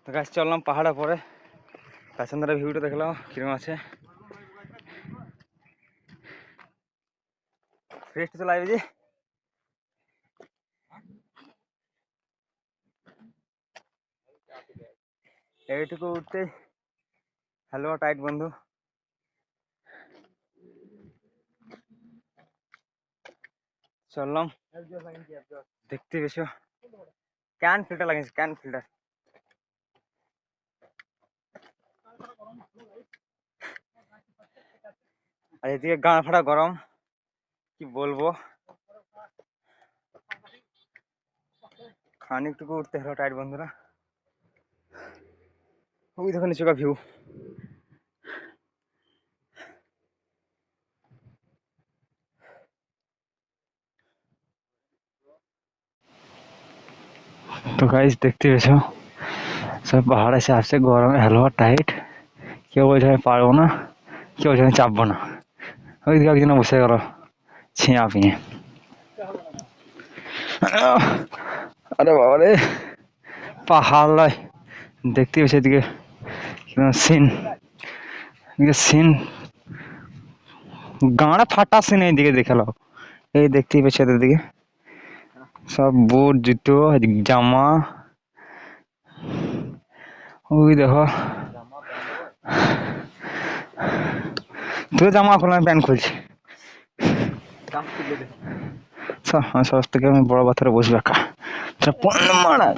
তো গাছ চললাম পাহাড়ে পরে পেছন ধারে ভিউটা দেখলাম কিরকম আছে। ফ্রেশ তো লাগবে যে এইটুকু উঠতে হ্যালো টাইট বন্ধু। চললাম দেখতে বেশি ক্যান ফিল্টার লাগিয়েছে ক্যান ফিল্টার। আর এদিকে গাঁ ফাটা গরম কি বলবো। খানিকটুকু উঠতে হলো টাইট বন্ধুরা। ওই দেখো নিচুকা ভিউ। তো গাইস দেখতে পেয়েছো সব পাহাড় এসে আসছে গরমে হালুয়া টাইট। কেউ বলছে আমি পারবো না, কেউ বলছে আমি চাপবো না। ওই দিকে একজন বসে গেল ছিঁয়া পিঁয়ে। আরে বাবা রে পাহাড় লয় দেখতে পেয়েছি এদিকে সিন, এদিকে সিন গাঁড়া ফাটা সিন এইদিকে দেখে নাও। এই দেখতেই পেয়েছি এদের দিকে সব বুট জুতো জামা। ওই দেখো তুই জামা খোলা প্যান্ট খুলছি সব থেকে আমি বড় পাথরে বসবো একা মারা।